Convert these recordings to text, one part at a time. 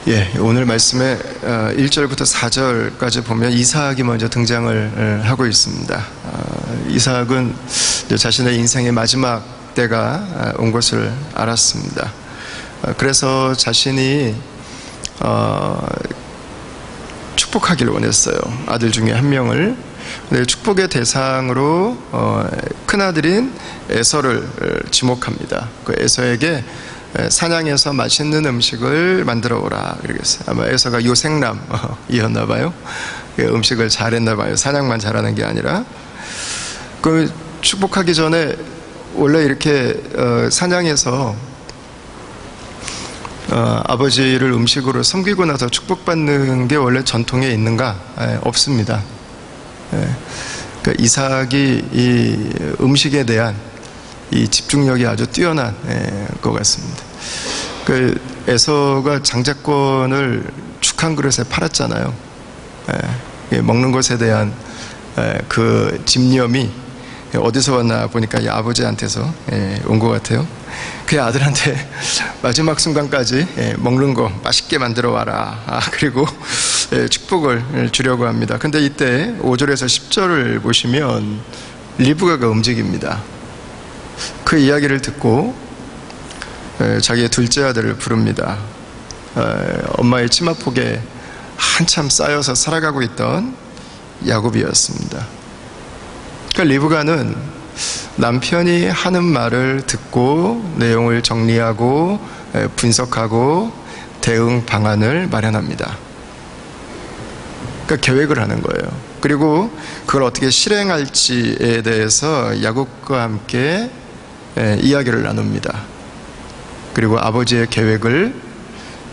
예, 오늘 말씀에 1절부터 4절까지 보면 이삭이 먼저 등장을 하고 있습니다. 이삭은 자신의 인생의 마지막 때가 온 것을 알았습니다. 그래서 자신이 축복하기를 원했어요. 아들 중에 한 명을. 축복의 대상으로 큰아들인 에서를 지목합니다. 그 에서에게 사냥해서 맛있는 음식을 만들어 오라 그러겠어요. 아마 에서가 요생남이었나 봐요. 음식을 잘했나 봐요. 사냥만 잘하는 게 아니라. 그 축복하기 전에 원래 이렇게 사냥해서 아버지를 음식으로 섬기고 나서 축복받는 게 원래 전통에 있는가? 없습니다. 그러니까 이삭이 이 음식에 대한 이 집중력이 아주 뛰어난 것 같습니다. 그 에서가 장자권을 죽 한 그릇에 팔았잖아요. 먹는 것에 대한 그 집념이 어디서 왔나 보니까 이 아버지한테서 온 것 같아요. 그 아들한테 마지막 순간까지 먹는 거 맛있게 만들어 와라. 그리고 축복을 주려고 합니다. 근데 이때 5절에서 10절을 보시면 리브가가 움직입니다. 그 이야기를 듣고 자기의 둘째 아들을 부릅니다. 엄마의 치마폭에 한참 쌓여서 살아가고 있던 야곱이었습니다. 그러니까 리브가는 남편이 하는 말을 듣고 내용을 정리하고 분석하고 대응 방안을 마련합니다. 그러니까 계획을 하는 거예요. 그리고 그걸 어떻게 실행할지에 대해서 야곱과 함께 이야기를 나눕니다. 그리고 아버지의 계획을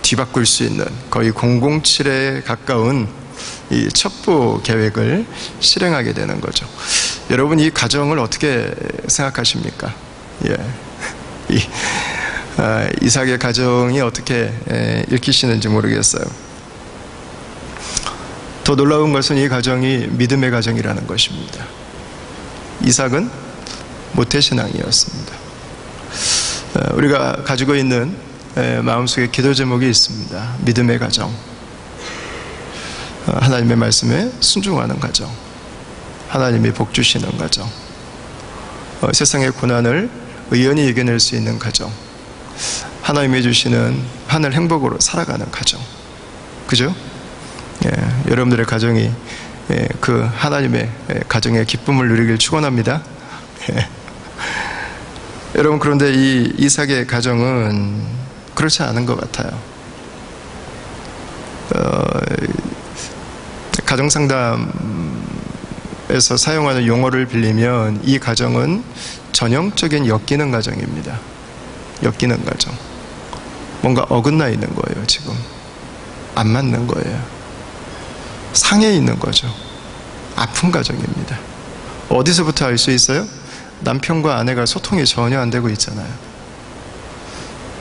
뒤바꿀 수 있는 거의 007에 가까운 이 첩보 계획을 실행하게 되는 거죠. 여러분, 이 가정을 어떻게 생각하십니까? 이삭의 가정이 어떻게 읽히시는지 모르겠어요. 더 놀라운 것은 이 가정이 믿음의 가정이라는 것입니다. 이삭은 모태신앙이었습니다. 우리가 가지고 있는 마음속에 기도 제목이 있습니다. 믿음의 가정, 하나님의 말씀에 순종하는 가정, 하나님이 복 주시는 가정, 세상의 고난을 의연히 이겨낼 수 있는 가정, 하나님이 주시는 하늘 행복으로 살아가는 가정. 그죠? 여러분들의 가정이 그 하나님의 가정의 기쁨을 누리길 축원합니다. 여러분, 그런데 이 이삭의 가정은 그렇지 않은 것 같아요. 가정상담에서 사용하는 용어를 빌리면 이 가정은 전형적인 엮이는 가정입니다. 엮이는 가정. 뭔가 어긋나 있는 거예요. 지금 안 맞는 거예요. 상해 있는 거죠. 아픈 가정입니다. 어디서부터 알 수 있어요? 남편과 아내가 소통이 전혀 안 되고 있잖아요.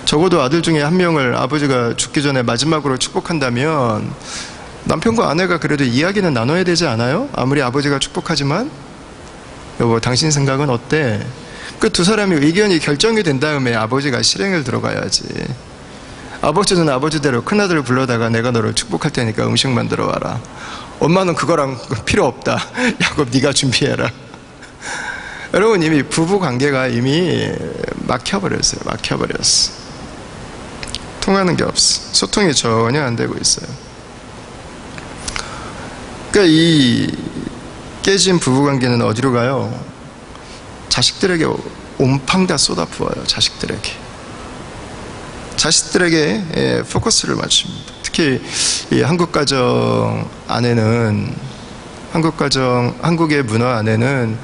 적어도 아들 중에 한 명을 아버지가 죽기 전에 마지막으로 축복한다면 남편과 아내가 그래도 이야기는 나눠야 되지 않아요? 아무리 아버지가 축복하지만 여보, 당신 생각은 어때? 그 두 사람이 의견이 결정이 된 다음에 아버지가 실행을 들어가야지. 아버지는 아버지대로 큰아들을 불러다가 내가 너를 축복할 테니까 음식 만들어 와라. 엄마는 그거랑 필요 없다. 야곱, 네가 준비해라. 여러분, 이미 부부 관계가 이미 막혀버렸어요. 막혀버렸어. 통하는 게 없어. 소통이 전혀 안 되고 있어요. 그러니까 이 깨진 부부 관계는 어디로 가요? 자식들에게 온팡 다 쏟아부어요. 자식들에게 포커스를 맞춥니다. 특히 이 한국 가정 안에는, 한국의 문화 안에는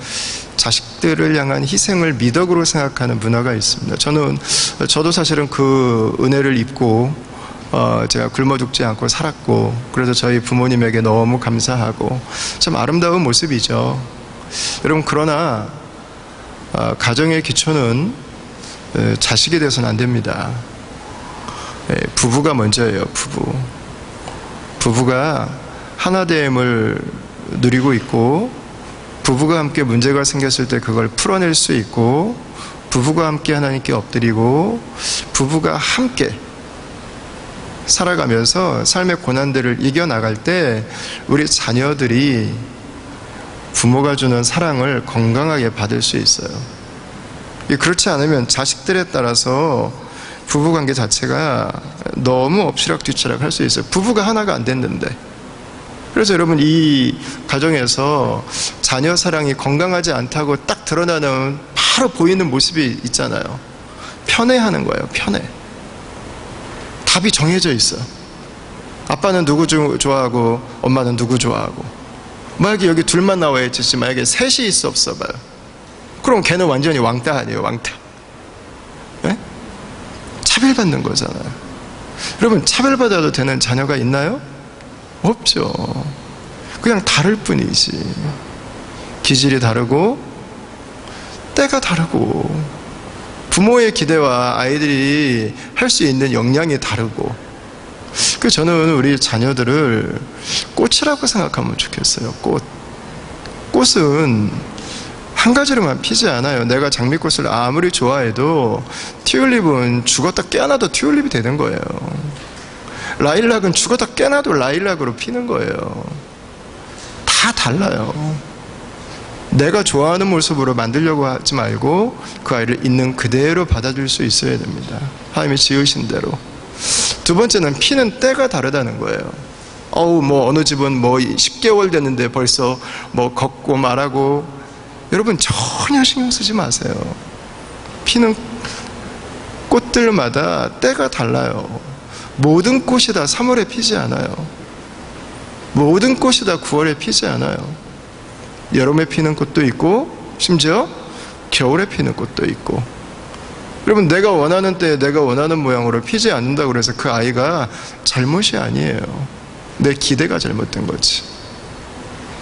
자식들을 향한 희생을 미덕으로 생각하는 문화가 있습니다. 저도 사실은 그 은혜를 입고 제가 굶어 죽지 않고 살았고, 그래서 저희 부모님에게 너무 감사하고 참 아름다운 모습이죠. 여러분, 그러나 가정의 기초는 자식이 돼서는 안 됩니다. 부부가 먼저예요. 부부가 하나됨을 누리고 있고, 부부가 함께 문제가 생겼을 때 그걸 풀어낼 수 있고, 부부가 함께 하나님께 엎드리고, 부부가 함께 살아가면서 삶의 고난들을 이겨나갈 때 우리 자녀들이 부모가 주는 사랑을 건강하게 받을 수 있어요. 그렇지 않으면 자식들에 따라서 부부관계 자체가 너무 엎치락뒤치락 할 수 있어요. 부부가 하나가 안 됐는데. 그래서 여러분, 이 가정에서 자녀 사랑이 건강하지 않다고 딱 드러나는 바로 보이는 모습이 있잖아요. 편애하는 거예요. 편애. 답이 정해져 있어. 아빠는 누구 좋아하고 엄마는 누구 좋아하고. 만약에 여기 둘만 나와 있지, 만약에 셋이 있어 없어 봐요. 그럼 걔는 완전히 왕따 아니에요. 왕따. 네? 차별받는 거잖아요. 여러분, 차별받아도 되는 자녀가 있나요? 없죠. 그냥 다를 뿐이지. 기질이 다르고 때가 다르고 부모의 기대와 아이들이 할 수 있는 역량이 다르고. 그래서 저는 우리 자녀들을 꽃이라고 생각하면 좋겠어요. 꽃은 한 가지로만 피지 않아요. 내가 장미꽃을 아무리 좋아해도 튤립은 죽었다 깨어나도 튤립이 되는 거예요. 라일락은 죽었다 깨어나도 라일락으로 피는 거예요. 다 달라요. 내가 좋아하는 모습으로 만들려고 하지 말고 그 아이를 있는 그대로 받아줄 수 있어야 됩니다. 하나님이 지으신 대로. 두 번째는 피는 때가 다르다는 거예요. 어느 집은 10개월 됐는데 벌써 걷고 말하고. 여러분, 전혀 신경 쓰지 마세요. 피는 꽃들마다 때가 달라요. 모든 꽃이 다 3월에 피지 않아요. 모든 꽃이 다 9월에 피지 않아요. 여름에 피는 꽃도 있고 심지어 겨울에 피는 꽃도 있고. 여러분, 내가 원하는 때에 내가 원하는 모양으로 피지 않는다고 그래서 그 아이가 잘못이 아니에요. 내 기대가 잘못된 거지.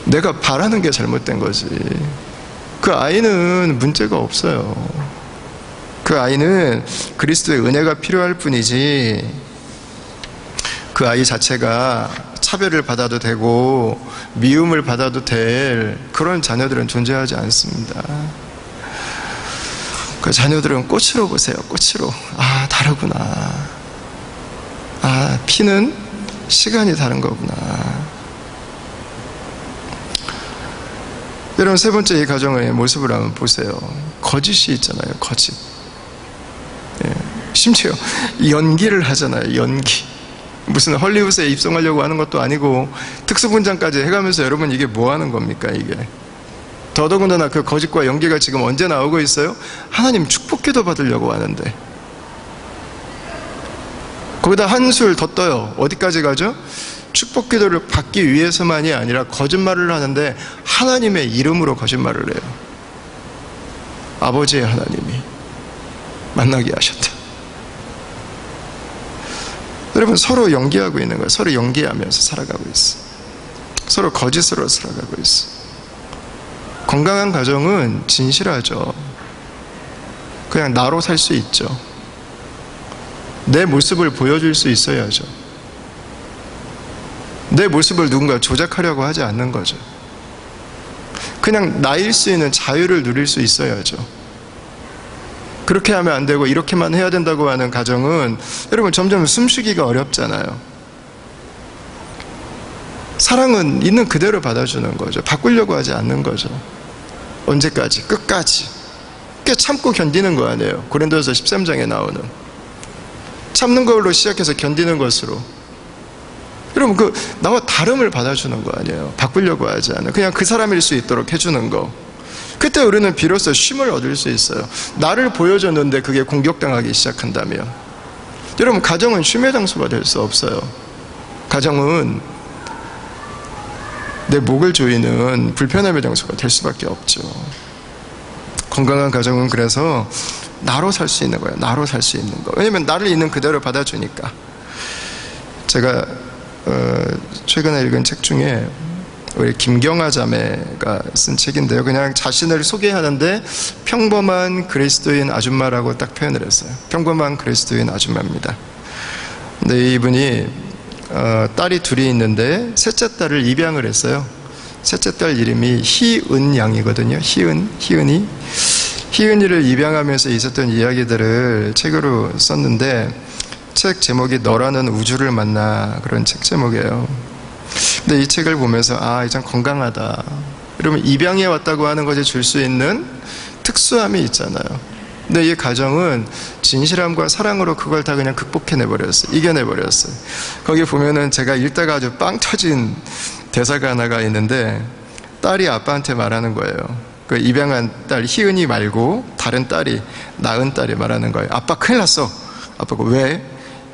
내가 바라는 게 잘못된 거지. 그 아이는 문제가 없어요. 그 아이는 그리스도의 은혜가 필요할 뿐이지 그 아이 자체가 차별을 받아도 되고 미움을 받아도 될 그런 자녀들은 존재하지 않습니다. 그 자녀들은 꽃으로 보세요. 꽃으로. 다르구나. 피는 시간이 다른 거구나. 여러분, 세 번째 이 가정의 모습을 한번 보세요. 거짓이 있잖아요. 거짓. 심지어 연기를 하잖아요. 연기. 무슨 헐리우드에 입성하려고 하는 것도 아니고 특수분장까지 해가면서 여러분, 이게 뭐 하는 겁니까 이게. 더더군다나 그 거짓과 연기가 지금 언제 나오고 있어요? 하나님 축복기도 받으려고 하는데. 거기다 한술 더 떠요. 어디까지 가죠? 축복기도를 받기 위해서만이 아니라 거짓말을 하는데 하나님의 이름으로 거짓말을 해요. 아버지의 하나님이 만나게 하셨다. 여러분, 서로 연기하고 있는 거예요. 서로 연기하면서 살아가고 있어. 서로 거짓으로 살아가고 있어. 건강한 가정은 진실하죠. 그냥 나로 살 수 있죠. 내 모습을 보여줄 수 있어야죠. 내 모습을 누군가 조작하려고 하지 않는 거죠. 그냥 나일 수 있는 자유를 누릴 수 있어야죠. 그렇게 하면 안 되고 이렇게만 해야 된다고 하는 가정은 여러분 점점 숨쉬기가 어렵잖아요. 사랑은 있는 그대로 받아주는 거죠. 바꾸려고 하지 않는 거죠. 언제까지? 끝까지. 꽤 참고 견디는 거 아니에요. 고린도전서 13장에 나오는 참는 걸로 시작해서 견디는 것으로. 여러분, 나와 다름을 받아주는 거 아니에요. 바꾸려고 하지 않아요. 그냥 그 사람일 수 있도록 해주는 거. 그때 우리는 비로소 쉼을 얻을 수 있어요. 나를 보여줬는데 그게 공격당하기 시작한다면. 여러분, 가정은 쉼의 장소가 될 수 없어요. 가정은 내 목을 조이는 불편함의 장소가 될 수밖에 없죠. 건강한 가정은 그래서 나로 살 수 있는 거예요. 나로 살 수 있는 거. 왜냐면 나를 있는 그대로 받아주니까. 제가 최근에 읽은 책 중에 우리 김경아 자매가 쓴 책인데요. 그냥 자신을 소개하는데 평범한 그리스도인 아줌마라고 딱 표현을 했어요. 평범한 그리스도인 아줌마입니다. 근데 이분이 딸이 둘이 있는데 셋째 딸을 입양을 했어요. 셋째 딸 이름이 희은 양이거든요. 희은이를 입양하면서 있었던 이야기들을 책으로 썼는데 책 제목이 너라는 우주를 만나, 그런 책 제목이에요. 근데 이 책을 보면서 아, 이젠 건강하다. 그러면 입양해 왔다고 하는 것이 줄 수 있는 특수함이 있잖아요. 근데 이 가정은 진실함과 사랑으로 그걸 다 그냥 극복해내버렸어요. 이겨내버렸어요. 거기 보면은 제가 읽다가 아주 빵 터진 대사가 하나가 있는데, 딸이 아빠한테 말하는 거예요. 그 입양한 딸 희은이 말고 다른 딸이, 낳은 딸이 말하는 거예요. 아빠 큰일 났어. 아빠가 왜?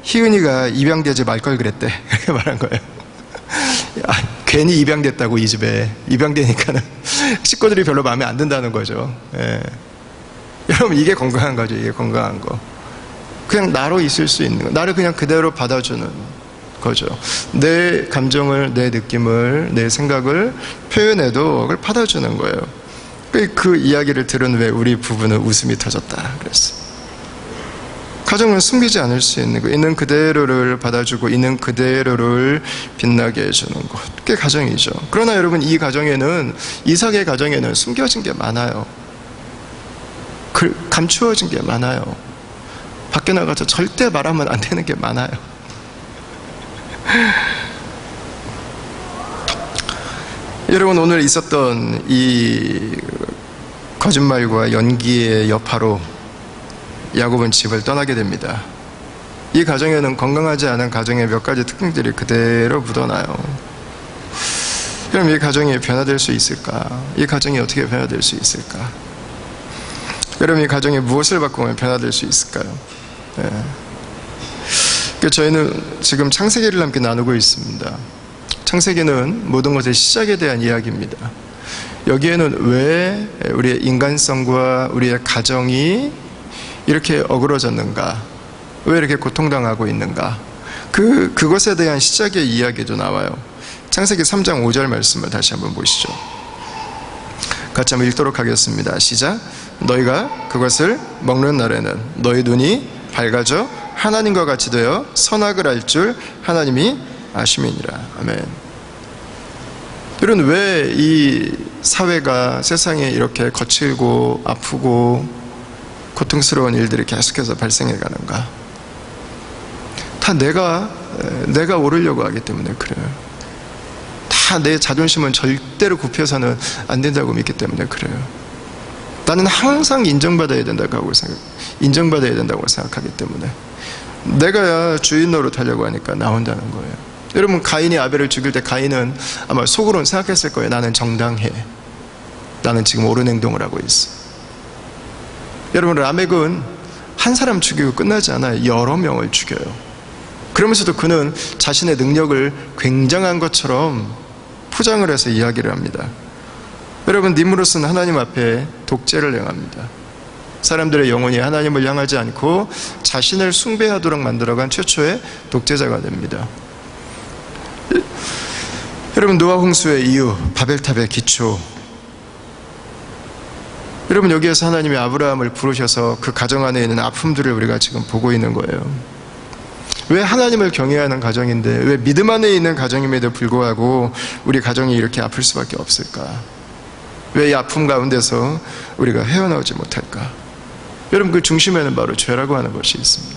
희은이가 입양되지 말 걸 그랬대. 이렇게 말한 거예요. 야, 괜히 입양됐다고, 이 집에. 입양되니까는 식구들이 별로 마음에 안 든다는 거죠. 예. 여러분, 이게 건강한 거죠. 이게 건강한 거. 그냥 나로 있을 수 있는 거. 나를 그냥 그대로 받아주는 거죠. 내 감정을, 내 느낌을, 내 생각을 표현해도 그걸 받아주는 거예요. 그 이야기를 들은 후에 우리 부부는 웃음이 터졌다 그랬어요. 가정은 숨기지 않을 수 있는 거, 있는 그대로를 받아주고 있는 그대로를 빛나게 해주는 것, 그게 가정이죠. 그러나 여러분, 이 가정에는, 이삭의 가정에는 숨겨진 게 많아요. 감추어진 게 많아요. 밖에 나가서 절대 말하면 안 되는 게 많아요. 여러분, 오늘 있었던 이 거짓말과 연기의 여파로 야곱은 집을 떠나게 됩니다. 이 가정에는 건강하지 않은 가정의 몇 가지 특징들이 그대로 묻어나요. 그럼 이 가정이 변화될 수 있을까? 이 가정이 어떻게 변화될 수 있을까? 여러분, 이 가정이 무엇을 바꾸면 변화될 수 있을까요? 네. 저희는 지금 창세기를 함께 나누고 있습니다. 창세기는 모든 것의 시작에 대한 이야기입니다. 여기에는 왜 우리의 인간성과 우리의 가정이 이렇게 어그러졌는가? 왜 이렇게 고통당하고 있는가? 그것에 대한 시작의 이야기도 나와요. 창세기 3장 5절 말씀을 다시 한번 보시죠. 같이 한번 읽도록 하겠습니다. 시작. 너희가 그것을 먹는 날에는 너희 눈이 밝아져 하나님과 같이 되어 선악을 알 줄 하나님이 아심이니라. 아멘. 여러분, 왜 이 사회가, 세상에 이렇게 거칠고 아프고 고통스러운 일들이 계속해서 발생해 가는가? 다 내가 오르려고 하기 때문에 그래요. 다 내 자존심은 절대로 굽혀서는 안 된다고 믿기 때문에 그래요. 나는 항상 인정받아야 된다고 생각하기 때문에, 내가 주인 노릇하려고 하니까 나온다는 거예요. 여러분, 가인이 아벨을 죽일 때 가인은 아마 속으로는 생각했을 거예요. 나는 정당해. 나는 지금 옳은 행동을 하고 있어. 여러분, 라멕은 한 사람 죽이고 끝나지 않아요. 여러 명을 죽여요. 그러면서도 그는 자신의 능력을 굉장한 것처럼 포장을 해서 이야기를 합니다. 여러분, 니므롯은 하나님 앞에 독재를 행합니다. 사람들의 영혼이 하나님을 향하지 않고 자신을 숭배하도록 만들어간 최초의 독재자가 됩니다. 여러분, 노아 홍수의 이유, 바벨탑의 기초. 여러분, 여기에서 하나님이 아브라함을 부르셔서 그 가정 안에 있는 아픔들을 우리가 지금 보고 있는 거예요. 왜 하나님을 경외하는 가정인데, 왜 믿음 안에 있는 가정임에도 불구하고 우리 가정이 이렇게 아플 수밖에 없을까? 왜 이 아픔 가운데서 우리가 헤어나오지 못할까? 여러분, 그 중심에는 바로 죄라고 하는 것이 있습니다.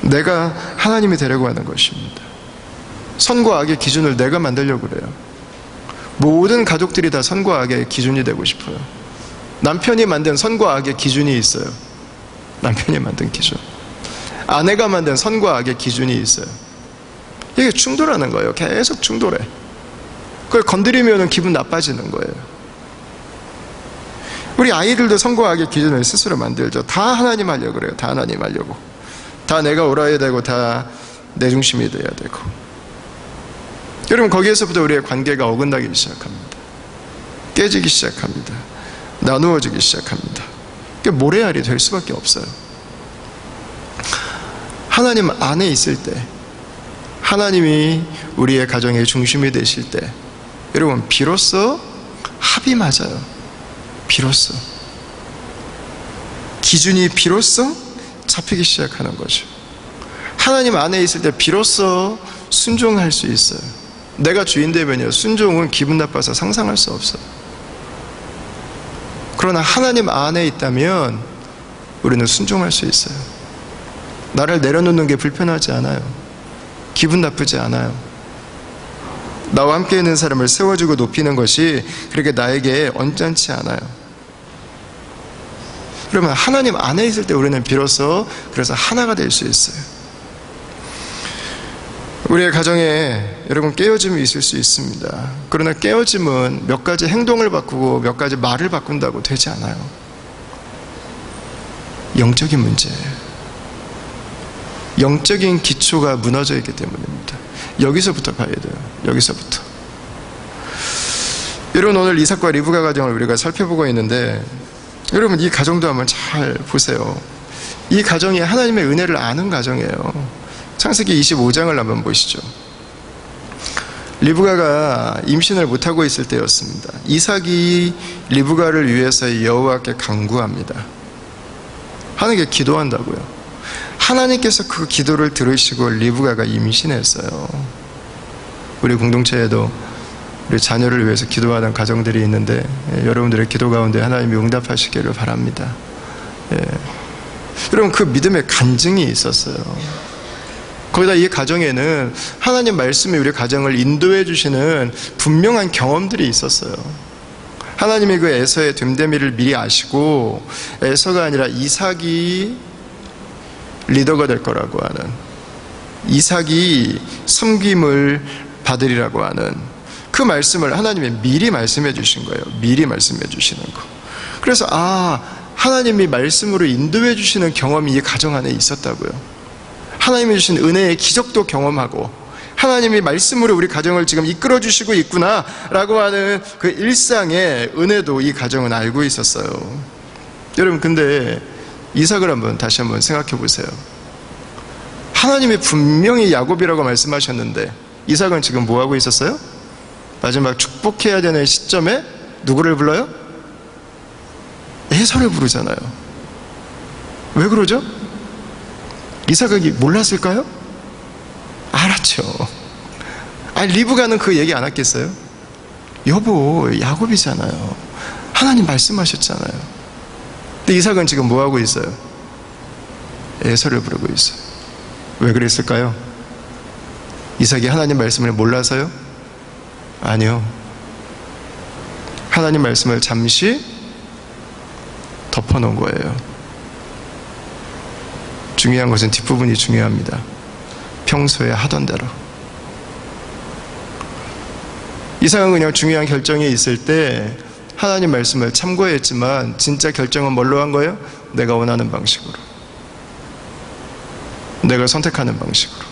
내가 하나님이 되려고 하는 것입니다. 선과 악의 기준을 내가 만들려고 그래요. 모든 가족들이 다 선과 악의 기준이 되고 싶어요. 남편이 만든 선과 악의 기준이 있어요. 남편이 만든 기준. 아내가 만든 선과 악의 기준이 있어요. 이게 충돌하는 거예요. 계속 충돌해. 그걸 건드리면 기분 나빠지는 거예요. 우리 아이들도 선과 악의 기준을 스스로 만들죠. 다 하나님 하려고 그래요. 다 하나님 하려고. 다 내가 옳아야 되고, 다 내 중심이 돼야 되고. 여러분, 거기에서부터 우리의 관계가 어긋나기 시작합니다. 깨지기 시작합니다. 나누어지기 시작합니다. 그게 모래알이 될 수밖에 없어요. 하나님 안에 있을 때, 하나님이 우리의 가정의 중심이 되실 때, 여러분, 비로소 합이 맞아요. 비로소 기준이 비로소 잡히기 시작하는 거죠. 하나님 안에 있을 때 비로소 순종할 수 있어요. 내가 주인 되면요, 순종은 기분 나빠서 상상할 수 없어요. 그러나 하나님 안에 있다면 우리는 순종할 수 있어요. 나를 내려놓는 게 불편하지 않아요. 기분 나쁘지 않아요. 나와 함께 있는 사람을 세워주고 높이는 것이 그렇게 나에게 언짢지 않아요. 그러면 하나님 안에 있을 때 우리는 비로소 그래서 하나가 될 수 있어요. 우리의 가정에 여러분 깨어짐이 있을 수 있습니다. 그러나 깨어짐은 몇 가지 행동을 바꾸고 몇 가지 말을 바꾼다고 되지 않아요. 영적인 문제예요. 영적인 기초가 무너져 있기 때문입니다. 여기서부터 봐야 돼요. 여기서부터. 여러분, 오늘 이삭과 리브가 가정을 우리가 살펴보고 있는데, 여러분 이 가정도 한번 잘 보세요. 이 가정이 하나님의 은혜를 아는 가정이에요. 창세기 25장을 한번 보시죠. 리브가가 임신을 못하고 있을 때였습니다. 이삭이 리브가를 위해서 여호와께 간구합니다. 하나님께 기도한다고요. 하나님께서 그 기도를 들으시고 리브가가 임신했어요. 우리 공동체에도 우리 자녀를 위해서 기도하는 가정들이 있는데, 여러분들의 기도 가운데 하나님이 응답하시기를 바랍니다. 여러분, 그 믿음의 간증이 있었어요. 거기다 이 가정에는 하나님 말씀이 우리 가정을 인도해 주시는 분명한 경험들이 있었어요. 하나님이 그 에서의 됨됨이를 미리 아시고, 에서가 아니라 이삭이 리더가 될 거라고 하는, 이삭이 섬김을 받으리라고 하는 그 말씀을 하나님이 미리 말씀해 주신 거예요. 미리 말씀해 주시는 거. 그래서 하나님이 말씀으로 인도해 주시는 경험이 이 가정 안에 있었다고요. 하나님이 주신 은혜의 기적도 경험하고, 하나님이 말씀으로 우리 가정을 지금 이끌어 주시고 있구나 라고 하는 그 일상의 은혜도 이 가정은 알고 있었어요. 여러분, 근데 이삭을 다시 한번 생각해 보세요. 하나님이 분명히 야곱이라고 말씀하셨는데 이삭은 지금 뭐 하고 있었어요? 마지막 축복해야 되는 시점에 누구를 불러요? 에서를 부르잖아요. 왜 그러죠? 이삭이 몰랐을까요? 알았죠. 리브가는 그 얘기 안 했겠어요? 여보, 야곱이잖아요. 하나님 말씀하셨잖아요. 근데 이삭은 지금 뭐 하고 있어요? 에서를 부르고 있어요. 왜 그랬을까요? 이삭이 하나님 말씀을 몰라서요? 아니요. 하나님 말씀을 잠시 덮어놓은 거예요. 중요한 것은 뒷부분이 중요합니다. 평소에 하던 대로. 이삭은 그냥 중요한 결정이 있을 때 하나님 말씀을 참고했지만 진짜 결정은 뭘로 한 거예요? 내가 원하는 방식으로, 내가 선택하는 방식으로.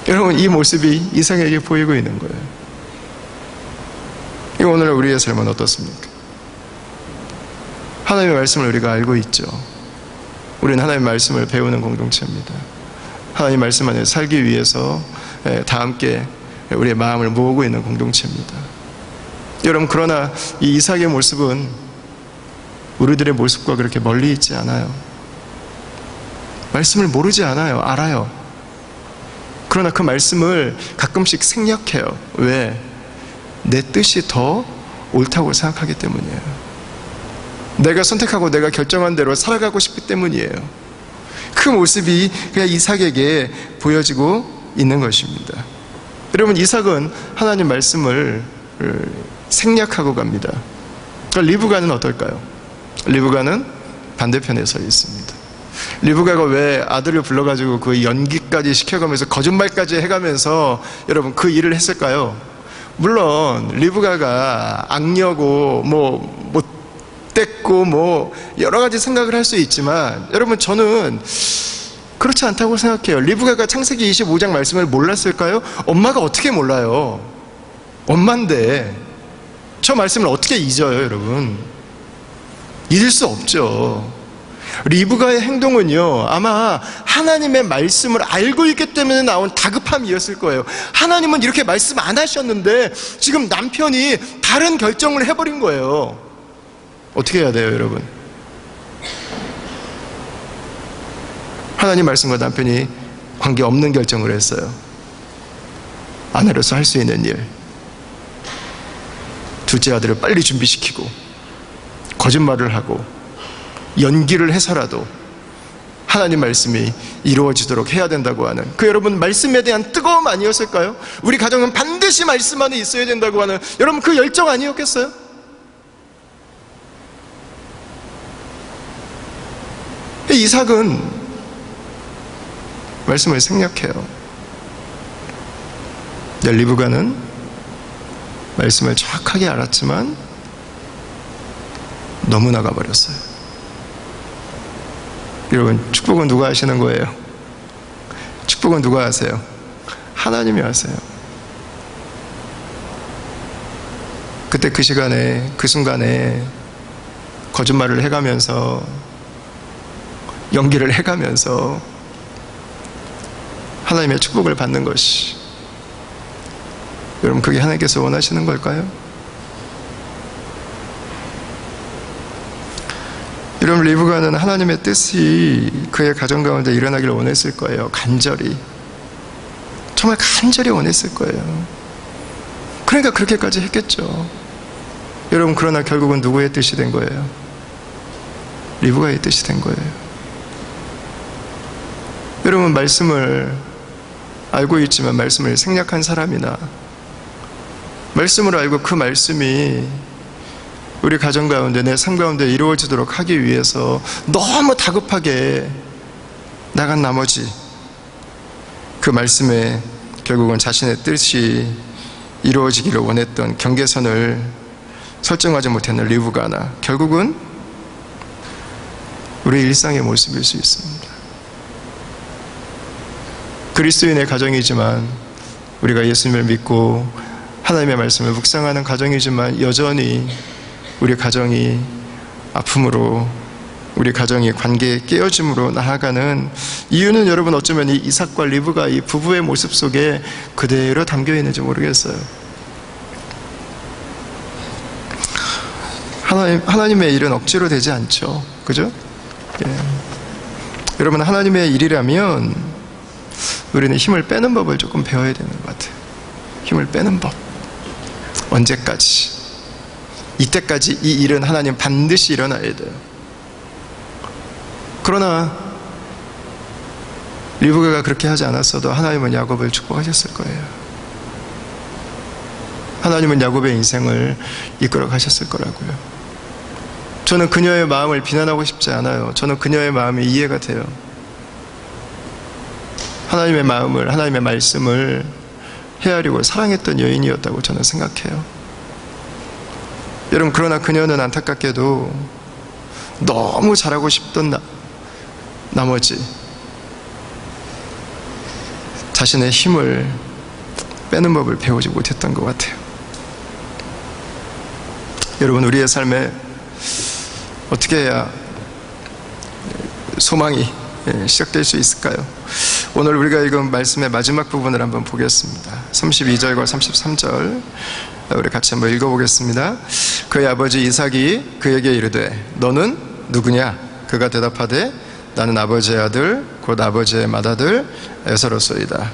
여러분, 이 모습이 이삭에게 보이고 있는 거예요. 이 오늘 우리의 삶은 어떻습니까? 하나님의 말씀을 우리가 알고 있죠. 우리는 하나님의 말씀을 배우는 공동체입니다. 하나님의 말씀 안에 살기 위해서 다 함께 우리의 마음을 모으고 있는 공동체입니다. 여러분, 그러나 이 이삭의 모습은 우리들의 모습과 그렇게 멀리 있지 않아요. 말씀을 모르지 않아요. 알아요. 그러나 그 말씀을 가끔씩 생략해요. 왜? 내 뜻이 더 옳다고 생각하기 때문이에요. 내가 선택하고 내가 결정한 대로 살아가고 싶기 때문이에요. 그 모습이 그냥 이삭에게 보여지고 있는 것입니다. 여러분, 이삭은 하나님 말씀을 생략하고 갑니다. 리브가는 어떨까요? 리브가는 반대편에 서 있습니다. 리브가가 왜 아들을 불러가지고 그 연기까지 시켜가면서 거짓말까지 해가면서 여러분 그 일을 했을까요? 물론 리브가가 악녀고 못됐고 여러 가지 생각을 할 수 있지만, 여러분 저는 그렇지 않다고 생각해요. 리브가가 창세기 25장 말씀을 몰랐을까요? 엄마가 어떻게 몰라요? 엄마인데 저 말씀을 어떻게 잊어요, 여러분? 잊을 수 없죠. 리브가의 행동은요, 아마 하나님의 말씀을 알고 있기 때문에 나온 다급함이었을 거예요. 하나님은 이렇게 말씀 안 하셨는데 지금 남편이 다른 결정을 해버린 거예요. 어떻게 해야 돼요, 여러분? 하나님 말씀과 남편이 관계없는 결정을 했어요. 아내로서 할 수 있는 일, 둘째 아들을 빨리 준비시키고 거짓말을 하고 연기를 해서라도 하나님 말씀이 이루어지도록 해야 된다고 하는 그 여러분 말씀에 대한 뜨거움 아니었을까요? 우리 가정은 반드시 말씀 안에 있어야 된다고 하는 여러분 그 열정 아니었겠어요? 이삭은 말씀을 생략해요. 리브가는 말씀을 정확하게 알았지만 너무 나가버렸어요. 여러분, 축복은 누가 하시는 거예요? 축복은 누가 하세요? 하나님이 하세요. 그때 그 시간에, 그 순간에 거짓말을 해가면서, 연기를 해가면서 하나님의 축복을 받는 것이, 여러분, 그게 하나님께서 원하시는 걸까요? 여러분, 리브가는 하나님의 뜻이 그의 가정 가운데 일어나기를 원했을 거예요. 간절히, 정말 간절히 원했을 거예요. 그러니까 그렇게까지 했겠죠. 여러분, 그러나 결국은 누구의 뜻이 된 거예요? 리브가의 뜻이 된 거예요. 여러분, 말씀을 알고 있지만 말씀을 생략한 사람이나 말씀을 알고 그 말씀이 우리 가정 가운데, 내 삶 가운데 이루어지도록 하기 위해서 너무 다급하게 나간 나머지 그 말씀에 결국은 자신의 뜻이 이루어지기를 원했던 경계선을 설정하지 못했는 리브가나 결국은 우리 일상의 모습일 수 있습니다. 그리스도인의 가정이지만, 우리가 예수님을 믿고 하나님의 말씀을 묵상하는 가정이지만 여전히 우리 가정이 아픔으로, 우리 가정이 관계의 깨어짐으로 나아가는 이유는 여러분 어쩌면 이 이삭과 리브가 이 부부의 모습 속에 그대로 담겨 있는지 모르겠어요. 하나님의 일은 억지로 되지 않죠. 그죠? 예. 여러분, 하나님의 일이라면 우리는 힘을 빼는 법을 조금 배워야 되는 것 같아요. 힘을 빼는 법. 언제까지? 이때까지 이 일은 하나님 반드시 일어나야 돼요. 그러나 리브가가 그렇게 하지 않았어도 하나님은 야곱을 축복하셨을 거예요. 하나님은 야곱의 인생을 이끌어 가셨을 거라고요. 저는 그녀의 마음을 비난하고 싶지 않아요. 저는 그녀의 마음이 이해가 돼요. 하나님의 마음을, 하나님의 말씀을 헤아리고 사랑했던 여인이었다고 저는 생각해요. 여러분, 그러나 그녀는 안타깝게도 너무 잘하고 싶던 나머지 자신의 힘을 빼는 법을 배우지 못했던 것 같아요. 여러분, 우리의 삶에 어떻게 해야 소망이 시작될 수 있을까요? 오늘 우리가 읽은 말씀의 마지막 부분을 한번 보겠습니다. 32절과 33절 우리 같이 한번 읽어보겠습니다. 그의 아버지 이삭이 그에게 이르되 너는 누구냐? 그가 대답하되 나는 아버지의 아들 곧 아버지의 맏아들 에서로소이다.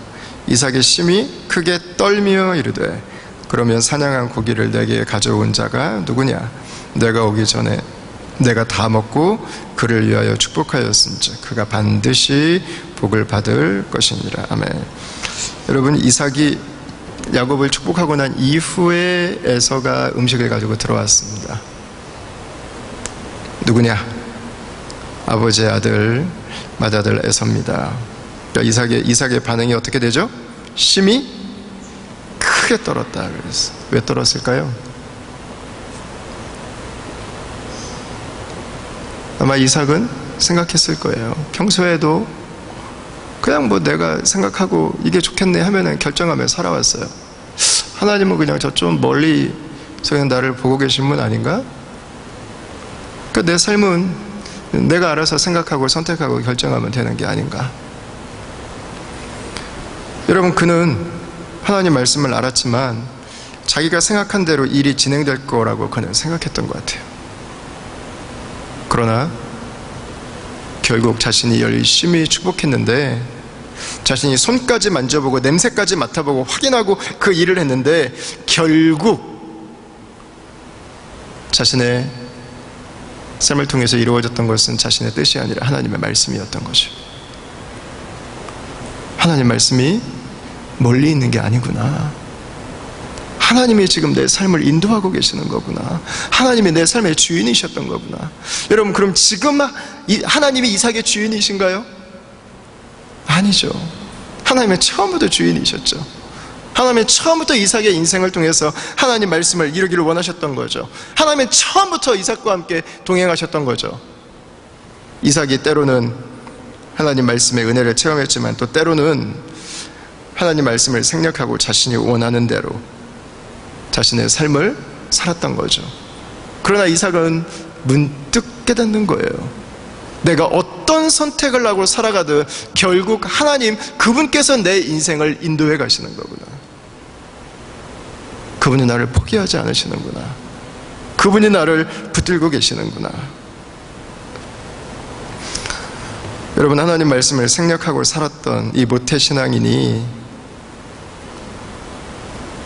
이삭이 심히 크게 떨며 이르되 그러면 사냥한 고기를 내게 가져온 자가 누구냐? 내가 오기 전에 내가 다 먹고 그를 위하여 축복하였음즉 그가 반드시 복을 받을 것이니라. 아멘. 여러분, 이삭이 야곱을 축복하고 난 이후에 에서가 음식을 가지고 들어왔습니다. 누구냐? 아버지의 아들 맏아들 에서입니다. 그러니까 이삭의 반응이 어떻게 되죠? 심히 크게 떨었다 그랬어요. 왜 떨었을까요? 아마 이삭은 생각했을 거예요. 평소에도 그냥 뭐 내가 생각하고 이게 좋겠네 하면은 결정하며 살아왔어요. 하나님은 그냥 저쪽 멀리서 그냥 나를 보고 계신 분 아닌가? 그러니까 내 삶은 내가 알아서 생각하고 선택하고 결정하면 되는 게 아닌가? 여러분, 그는 하나님 말씀을 알았지만 자기가 생각한 대로 일이 진행될 거라고 그는 생각했던 것 같아요. 그러나 결국 자신이 열심히 축복했는데, 자신이 손까지 만져보고 냄새까지 맡아보고 확인하고 그 일을 했는데 결국 자신의 삶을 통해서 이루어졌던 것은 자신의 뜻이 아니라 하나님의 말씀이었던 거죠. 하나님 말씀이 멀리 있는 게 아니구나. 하나님이 지금 내 삶을 인도하고 계시는 거구나. 하나님이 내 삶의 주인이셨던 거구나. 여러분, 그럼 지금 하나님이 이삭의 주인이신가요? 아니죠. 하나님은 처음부터 주인이셨죠. 하나님은 처음부터 이삭의 인생을 통해서 하나님 말씀을 이루기를 원하셨던 거죠. 하나님은 처음부터 이삭과 함께 동행하셨던 거죠. 이삭이 때로는 하나님 말씀의 은혜를 체험했지만 또 때로는 하나님 말씀을 생략하고 자신이 원하는 대로 자신의 삶을 살았던 거죠. 그러나 이삭은 문득 깨닫는 거예요. 내가 어떤 선택을 하고 살아가든 결국 하나님, 그분께서 내 인생을 인도해 가시는 거구나. 그분이 나를 포기하지 않으시는구나. 그분이 나를 붙들고 계시는구나. 여러분, 하나님 말씀을 생략하고 살았던 이 모태신앙인이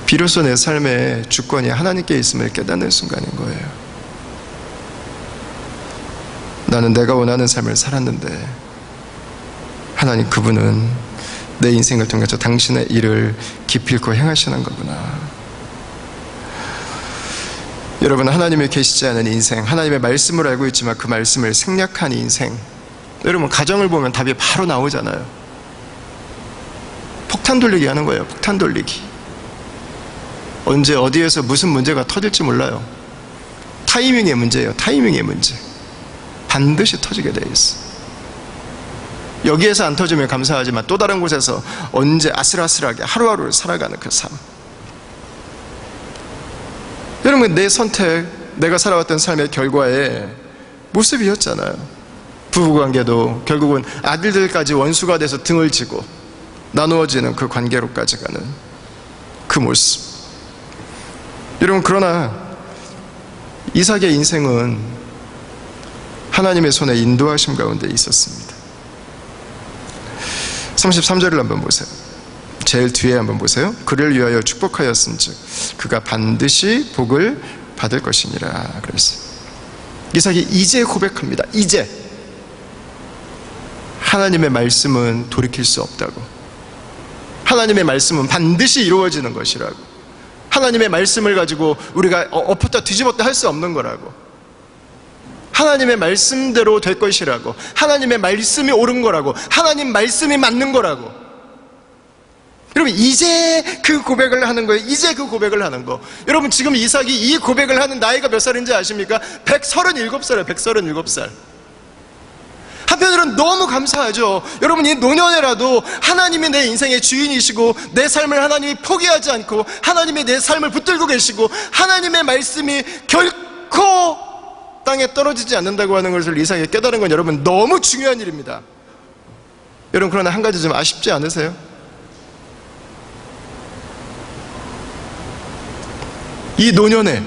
비로소 내 삶의 주권이 하나님께 있음을 깨닫는 순간인 거예요. 나는 내가 원하는 삶을 살았는데 하나님, 그분은 내 인생을 통해서 당신의 일을 기필코 행하시는 거구나. 여러분, 하나님이 계시지 않은 인생, 하나님의 말씀을 알고 있지만 그 말씀을 생략한 인생, 여러분 가정을 보면 답이 바로 나오잖아요. 폭탄 돌리기 하는 거예요. 폭탄 돌리기. 언제 어디에서 무슨 문제가 터질지 몰라요. 타이밍의 문제예요. 타이밍의 문제. 반드시 터지게 돼 있어. 여기에서 안 터지면 감사하지만 또 다른 곳에서 언제 아슬아슬하게 하루하루를 살아가는 그 삶. 여러분, 내 선택, 내가 살아왔던 삶의 결과의 모습이었잖아요. 부부관계도 결국은 아들들까지 원수가 돼서 등을 지고 나누어지는 그 관계로까지 가는 그 모습. 여러분, 그러나 이삭의 인생은 하나님의 손에 인도하심 가운데 있었습니다. 33절을 한번 보세요. 제일 뒤에 한번 보세요. 그를 위하여 축복하였은즉 그가 반드시 복을 받을 것이니라 그랬어요. 이삭이 이제 고백합니다. 이제 하나님의 말씀은 돌이킬 수 없다고. 하나님의 말씀은 반드시 이루어지는 것이라고. 하나님의 말씀을 가지고 우리가 엎었다 뒤집었다 할 수 없는 거라고. 하나님의 말씀대로 될 것이라고. 하나님의 말씀이 옳은 거라고. 하나님 말씀이 맞는 거라고. 여러분, 이제 그 고백을 하는 거예요. 이제 그 고백을 하는 거. 여러분, 지금 이삭이 이 고백을 하는 나이가 몇 살인지 아십니까? 137살이에요. 137살. 한편으로는 너무 감사하죠. 여러분, 이 노년에라도 하나님이 내 인생의 주인이시고 내 삶을 하나님이 포기하지 않고 하나님이 내 삶을 붙들고 계시고 하나님의 말씀이 결코 땅에 떨어지지 않는다고 하는 것을 이삭이 깨달은 건 여러분 너무 중요한 일입니다. 여러분, 그러나 한 가지 좀 아쉽지 않으세요? 이 노년에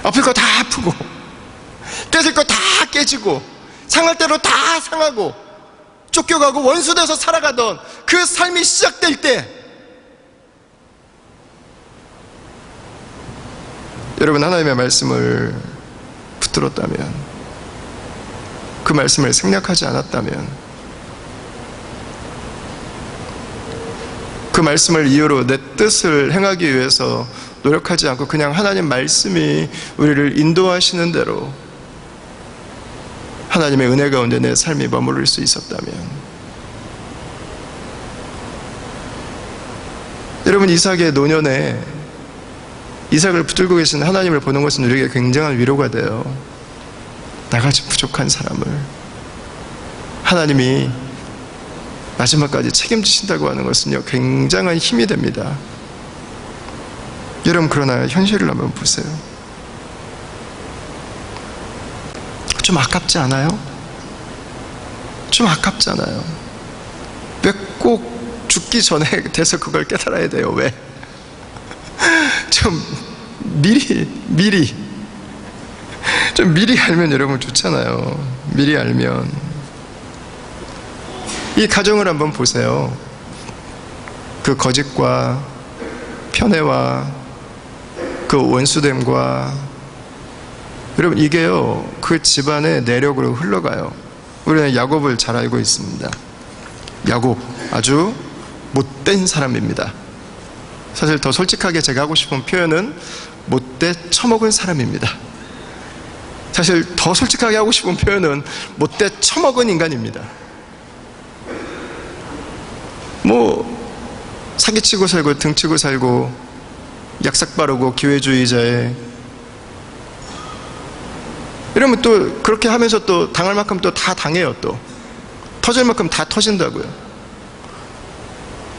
아플 거 다 아프고 깨질 거 다 깨지고 상할 대로 다 상하고 쫓겨가고 원수돼서 살아가던 그 삶이 시작될 때, 여러분, 하나님의 말씀을 붙들었다면, 그 말씀을 생략하지 않았다면, 그 말씀을 이유로 내 뜻을 행하기 위해서 노력하지 않고 그냥 하나님 말씀이 우리를 인도하시는 대로 하나님의 은혜 가운데 내 삶이 머무를 수 있었다면, 여러분, 이삭의 노년에 이삭을 붙들고 계신 하나님을 보는 것은 우리에게 굉장한 위로가 돼요. 나같이 부족한 사람을 하나님이 마지막까지 책임지신다고 하는 것은요, 굉장한 힘이 됩니다. 여러분, 그러나 현실을 한번 보세요. 좀 아깝지 않아요? 좀 아깝잖아요. 왜 꼭 죽기 전에 돼서 그걸 깨달아야 돼요? 왜? 좀 미리 좀 미리 알면 여러분 좋잖아요. 미리 알면. 이 가정을 한번 보세요. 그 거짓과 편애와 그 원수됨과 여러분, 이게요, 그 집안의 내력으로 흘러가요. 우리는 야곱을 잘 알고 있습니다. 야곱, 아주 못된 사람입니다. 사실 더 솔직하게 제가 하고 싶은 표현은 못돼 처먹은 사람입니다. 사실 더 솔직하게 하고 싶은 표현은 못돼 처먹은 인간입니다. 사기치고 살고 등치고 살고 약삭 바르고 기회주의자에, 이러면 또 그렇게 하면서 또 당할 만큼 또 다 당해요. 또 터질 만큼 다 터진다고요.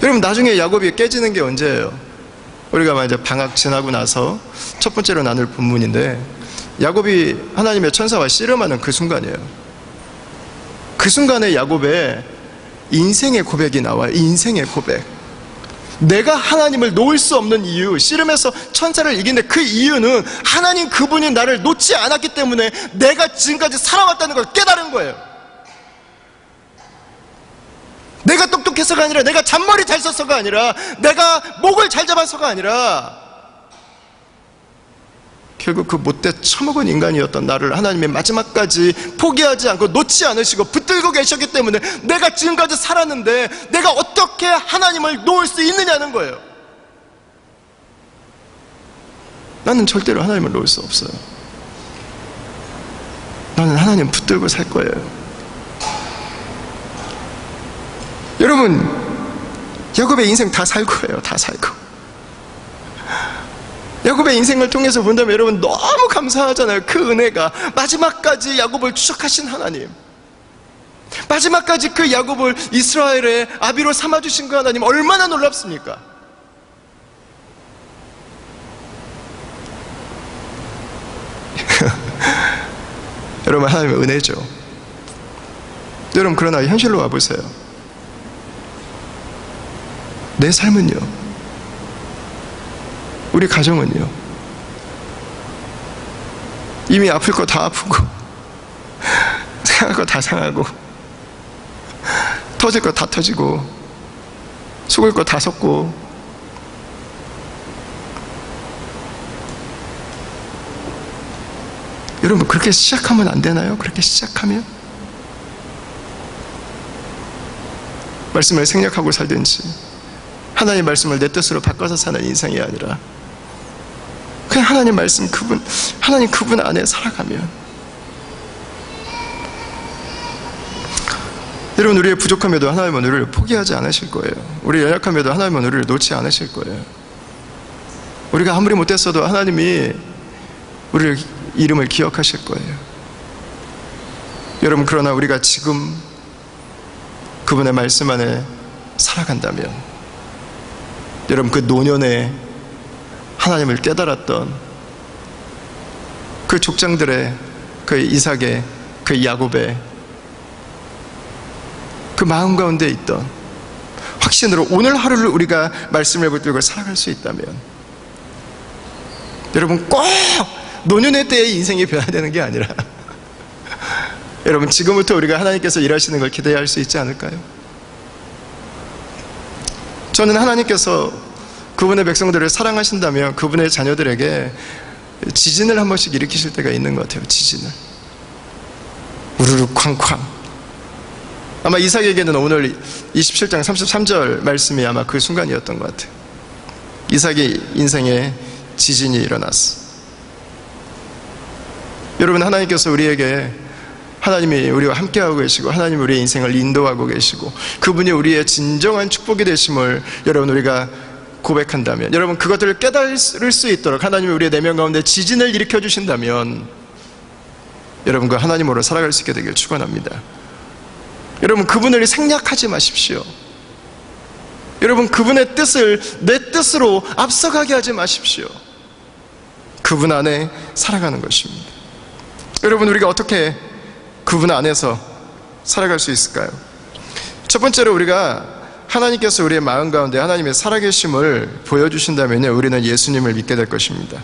여러분, 나중에 야곱이 깨지는 게 언제예요? 우리가 이제 방학 지나고 나서 첫 번째로 나눌 본문인데, 야곱이 하나님의 천사와 씨름하는 그 순간이에요. 그 순간에 야곱의 인생의 고백이 나와요. 인생의 고백. 내가 하나님을 놓을 수 없는 이유, 씨름해서 천사를 이긴데 그 이유는 하나님 그분이 나를 놓지 않았기 때문에 내가 지금까지 살아왔다는 걸 깨달은 거예요. 내가 똑똑해서가 아니라, 내가 잔머리 잘 써서가 아니라, 내가 목을 잘 잡아서가 아니라, 결국 그 못돼 처먹은 인간이었던 나를 하나님의 마지막까지 포기하지 않고 놓지 않으시고 붙들고 계셨기 때문에 내가 지금까지 살았는데, 내가 어떻게 하나님을 놓을 수 있느냐는 거예요. 나는 절대로 하나님을 놓을 수 없어요. 나는 하나님 붙들고 살 거예요. 여러분, 야곱의 인생 다 살 거예요. 다 살고. 야곱의 인생을 통해서 본다면 여러분 너무 감사하잖아요. 그 은혜가, 마지막까지 야곱을 추적하신 하나님, 마지막까지 그 야곱을 이스라엘의 아비로 삼아주신 그 하나님, 얼마나 놀랍습니까? 여러분, 하나님의 은혜죠. 여러분, 그러나 현실로 와보세요. 내 삶은요, 우리 가정은요, 이미 아플 거 다 아프고 상할 거 다 상하고 터질 거 다 터지고 속을 거 다 속고, 여러분, 그렇게 시작하면 안 되나요? 그렇게 시작하면 말씀을 생략하고 살든지, 하나님의 말씀을 내 뜻으로 바꿔서 사는 인생이 아니라 그냥 하나님 말씀, 하나님 그분 안에 살아가면, 여러분, 우리의 부족함에도 하나님은 우리를 포기하지 않으실 거예요. 우리 연약함에도 하나님은 우리를 놓지 않으실 거예요. 우리가 아무리 못했어도 하나님이 우리의 이름을 기억하실 거예요. 여러분, 그러나 우리가 지금 그분의 말씀 안에 살아간다면, 여러분, 그 노년에 하나님을 깨달았던 그 족장들의, 그 이삭의, 그 야곱의 그 마음 가운데 있던 확신으로 오늘 하루를 우리가 말씀을 붙들고 살아갈 수 있다면, 여러분, 꼭 노년의 때의 인생이 변화되는 게 아니라 여러분, 지금부터 우리가 하나님께서 일하시는 걸 기대할 수 있지 않을까요? 저는 하나님께서 그분의 백성들을 사랑하신다면 그분의 자녀들에게 지진을 한 번씩 일으키실 때가 있는 것 같아요. 지진을. 우르르 쾅쾅. 아마 이삭에게는 오늘 27장 33절 말씀이 아마 그 순간이었던 것 같아요. 이삭의 인생에 지진이 일어났어. 여러분, 하나님께서 우리에게, 하나님이 우리와 함께하고 계시고 하나님이 우리의 인생을 인도하고 계시고 그분이 우리의 진정한 축복이 되심을 여러분, 우리가 고백한다면, 여러분, 그것들을 깨달을 수 있도록 하나님이 우리의 내면 가운데 지진을 일으켜 주신다면, 여러분, 그 하나님으로 살아갈 수 있게 되길 축원합니다. 여러분, 그분을 생략하지 마십시오. 여러분, 그분의 뜻을 내 뜻으로 앞서가게 하지 마십시오. 그분 안에 살아가는 것입니다. 여러분, 우리가 어떻게 그분 안에서 살아갈 수 있을까요? 첫 번째로, 우리가 하나님께서 우리의 마음 가운데 하나님의 살아계심을 보여주신다면 우리는 예수님을 믿게 될 것입니다.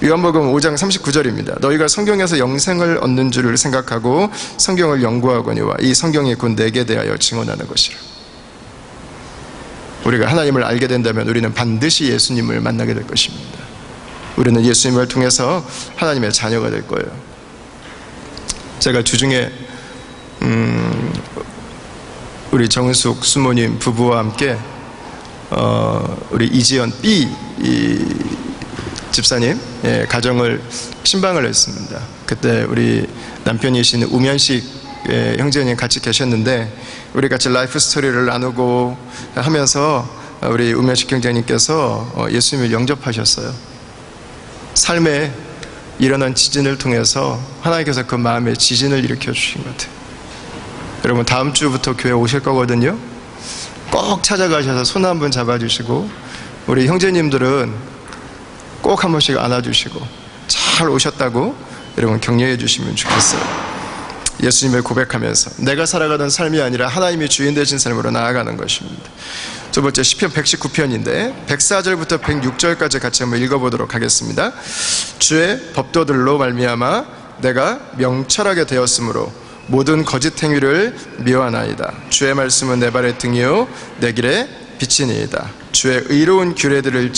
요한복음 5장 39절입니다. 너희가 성경에서 영생을 얻는 줄을 생각하고 성경을 연구하거니와 이 성경이 곧 내게 대하여 증언하는 것이라. 우리가 하나님을 알게 된다면 우리는 반드시 예수님을 만나게 될 것입니다. 우리는 예수님을 통해서 하나님의 자녀가 될 거예요. 제가 주중에 우리 정은숙 수모님 부부와 함께 우리 이지연 B 집사님 가정을 신방을 했습니다. 그때 우리 남편이신 우면식 형제님 같이 계셨는데 우리 같이 라이프 스토리를 나누고 하면서 우리 우면식 형제님께서 예수님을 영접하셨어요. 삶에 일어난 지진을 통해서 하나님께서 그 마음에 지진을 일으켜 주신 것 같아요. 여러분 다음 주부터 교회 오실 거거든요. 꼭 찾아가셔서 손 한번 잡아주시고 우리 형제님들은 꼭 한 번씩 안아주시고 잘 오셨다고 여러분 격려해 주시면 좋겠어요. 예수님을 고백하면서 내가 살아가던 삶이 아니라 하나님이 주인 되신 삶으로 나아가는 것입니다. 두 번째 시편 119편인데 104절부터 106절까지 같이 한번 읽어보도록 하겠습니다. 주의 법도들로 말미암아 내가 명철하게 되었으므로 모든 거짓 행위를 미워하나이다. 주의 말씀은 내 발의 등이요 내 길에 빛이니이다. 주의 의로운 규례들을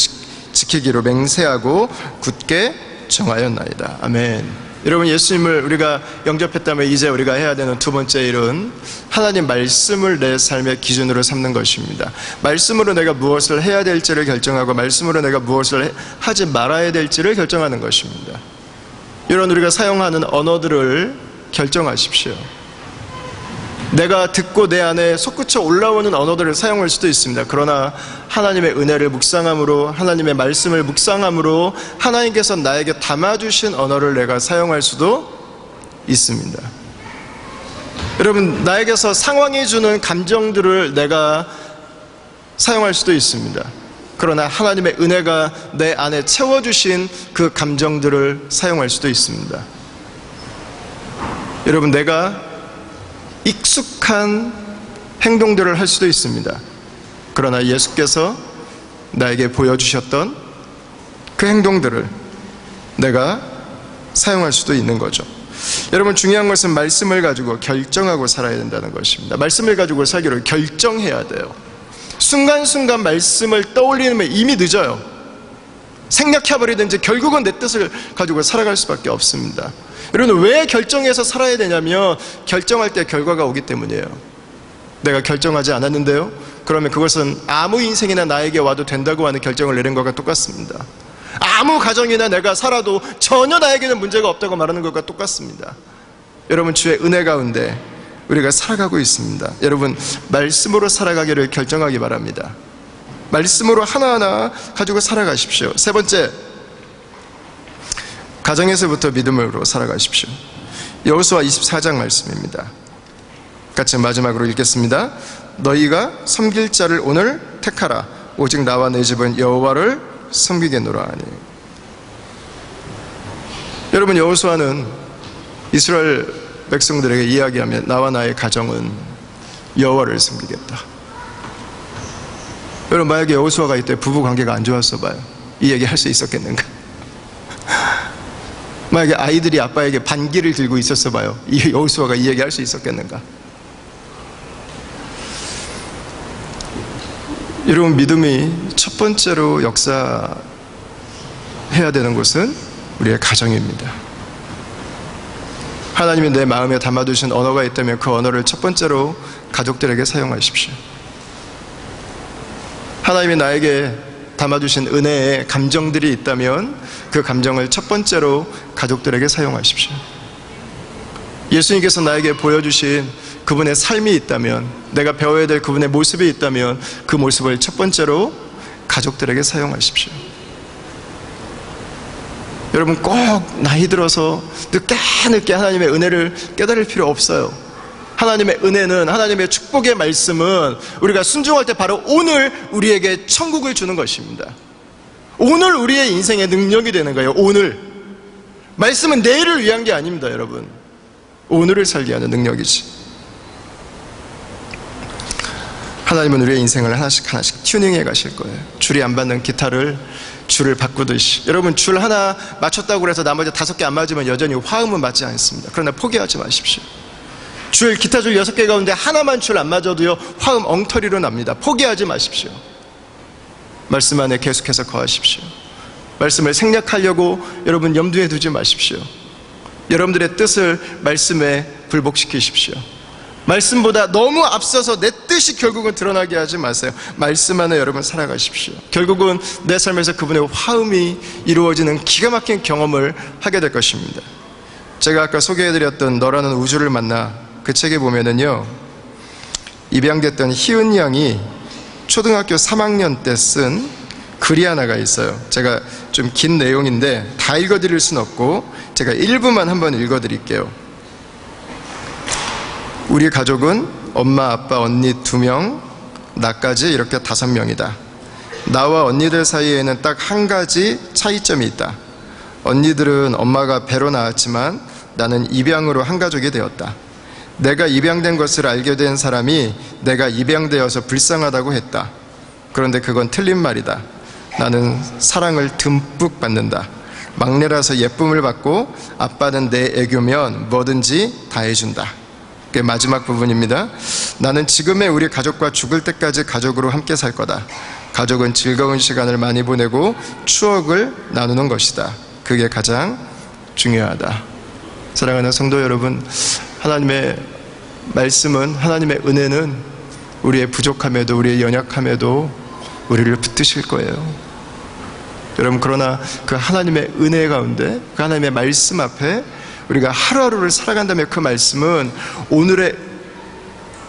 지키기로 맹세하고 굳게 정하였나이다. 아멘. 여러분 예수님을 우리가 영접했다면 이제 우리가 해야 되는 두 번째 일은 하나님 말씀을 내 삶의 기준으로 삼는 것입니다. 말씀으로 내가 무엇을 해야 될지를 결정하고 말씀으로 내가 무엇을 하지 말아야 될지를 결정하는 것입니다. 이런 우리가 사용하는 언어들을 결정하십시오. 내가 듣고 내 안에 솟구쳐 올라오는 언어들을 사용할 수도 있습니다. 그러나 하나님의 은혜를 묵상함으로 하나님의 말씀을 묵상함으로 하나님께서 나에게 담아주신 언어를 내가 사용할 수도 있습니다. 여러분 나에게서 상황이 주는 감정들을 내가 사용할 수도 있습니다. 그러나 하나님의 은혜가 내 안에 채워주신 그 감정들을 사용할 수도 있습니다. 여러분 내가 익숙한 행동들을 할 수도 있습니다. 그러나 예수께서 나에게 보여주셨던 그 행동들을 내가 사용할 수도 있는 거죠. 여러분 중요한 것은 말씀을 가지고 결정하고 살아야 된다는 것입니다. 말씀을 가지고 살기로 결정해야 돼요. 순간순간 말씀을 떠올리면 이미 늦어요. 생략해버리든지 결국은 내 뜻을 가지고 살아갈 수밖에 없습니다. 여러분 왜 결정해서 살아야 되냐면 결정할 때 결과가 오기 때문이에요. 내가 결정하지 않았는데요? 그러면 그것은 아무 인생이나 나에게 와도 된다고 하는 결정을 내린 것과 똑같습니다. 아무 가정이나 내가 살아도 전혀 나에게는 문제가 없다고 말하는 것과 똑같습니다. 여러분 주의 은혜 가운데 우리가 살아가고 있습니다. 여러분 말씀으로 살아가기를 결정하기 바랍니다. 말씀으로 하나하나 가지고 살아가십시오. 세 번째, 가정에서부터 믿음으로 살아가십시오. 여호수아 24장 말씀입니다. 같이 마지막으로 읽겠습니다. 너희가 섬길 자를 오늘 택하라. 오직 나와 내 집은 여호와를 섬기겠노라 하니. 여러분 여호수아는 이스라엘 백성들에게 이야기하며 나와 나의 가정은 여호와를 섬기겠다. 여러분 만약에 여호수아가 이때 부부관계가 안 좋았어 봐요. 이 얘기 할 수 있었겠는가? 만약에 아이들이 아빠에게 반기를 들고 있었어 봐요. 이 여호수아가 이 얘기 할 수 있었겠는가? 여러분 믿음이 첫 번째로 역사해야 되는 곳은 우리의 가정입니다. 하나님이 내 마음에 담아두신 언어가 있다면 그 언어를 첫 번째로 가족들에게 사용하십시오. 하나님이 나에게 담아주신 은혜의 감정들이 있다면 그 감정을 첫 번째로 가족들에게 사용하십시오. 예수님께서 나에게 보여주신 그분의 삶이 있다면, 내가 배워야 될 그분의 모습이 있다면 그 모습을 첫 번째로 가족들에게 사용하십시오. 여러분 꼭 나이 들어서 늦게 하나님의 은혜를 깨달을 필요 없어요. 하나님의 은혜는, 하나님의 축복의 말씀은 우리가 순종할 때 바로 오늘 우리에게 천국을 주는 것입니다. 오늘 우리의 인생의 능력이 되는 거예요. 오늘. 말씀은 내일을 위한 게 아닙니다, 여러분. 오늘을 살게 하는 능력이지. 하나님은 우리의 인생을 하나씩 튜닝해 가실 거예요. 줄이 안 받는 기타를 줄을 바꾸듯이. 여러분 줄 하나 맞췄다고 해서 나머지 5개 안 맞으면 여전히 화음은 맞지 않습니다. 그러나 포기하지 마십시오. 기타 줄 6개 가운데 하나만 줄 안 맞아도요 화음 엉터리로 납니다. 포기하지 마십시오. 말씀 안에 계속해서 거하십시오. 말씀을 생략하려고 여러분 염두에 두지 마십시오. 여러분들의 뜻을 말씀에 굴복시키십시오. 말씀보다 너무 앞서서 내 뜻이 결국은 드러나게 하지 마세요. 말씀 안에 여러분 살아가십시오. 결국은 내 삶에서 그분의 화음이 이루어지는 기가 막힌 경험을 하게 될 것입니다. 제가 아까 소개해드렸던 너라는 우주를 만나, 그 책에 보면은요, 입양됐던 희은 양이 초등학교 3학년 때 쓴 글이 하나가 있어요. 제가 좀 긴 내용인데 다 읽어드릴 순 없고 제가 일부만 한번 읽어드릴게요. 우리 가족은 엄마, 아빠, 언니 2명, 나까지 이렇게 5명이다. 나와 언니들 사이에는 딱 한 가지 차이점이 있다. 언니들은 엄마가 배로 낳았지만 나는 입양으로 한 가족이 되었다. 내가 입양된 것을 알게 된 사람이 내가 입양되어서 불쌍하다고 했다. 그런데 그건 틀린 말이다. 나는 사랑을 듬뿍 받는다. 막내라서 예쁨을 받고 아빠는 내 애교면 뭐든지 다 해준다. 그게 마지막 부분입니다. 나는 지금의 우리 가족과 죽을 때까지 가족으로 함께 살 거다. 가족은 즐거운 시간을 많이 보내고 추억을 나누는 것이다. 그게 가장 중요하다. 사랑하는 성도 여러분, 하나님의 말씀은, 하나님의 은혜는 우리의 부족함에도, 우리의 연약함에도 우리를 붙드실 거예요. 여러분, 그러나 그 하나님의 은혜 가운데, 그 하나님의 말씀 앞에 우리가 하루하루를 살아간다면 그 말씀은 오늘의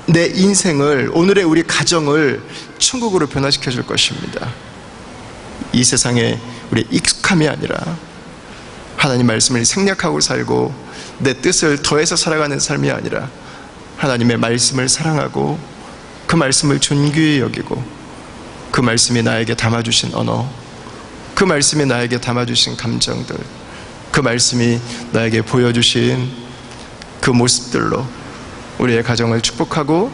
내 인생을, 오늘의 우리 가정을 천국으로 변화시켜 줄 것입니다. 이 세상에 우리의 익숙함이 아니라 하나님 말씀을 생략하고 살고 내 뜻을 더해서 살아가는 삶이 아니라 하나님의 말씀을 사랑하고 그 말씀을 존귀히 여기고 그 말씀이 나에게 담아주신 언어, 그 말씀이 나에게 담아주신 감정들, 그 말씀이 나에게 보여주신 그 모습들로 우리의 가정을 축복하고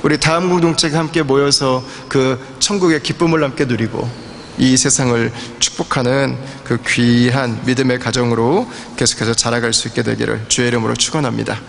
우리 다음 공동체가 함께 모여서 그 천국의 기쁨을 함께 누리고 이 세상을 축복하는 그 귀한 믿음의 가정으로 계속해서 자라갈 수 있게 되기를 주의 이름으로 축원합니다.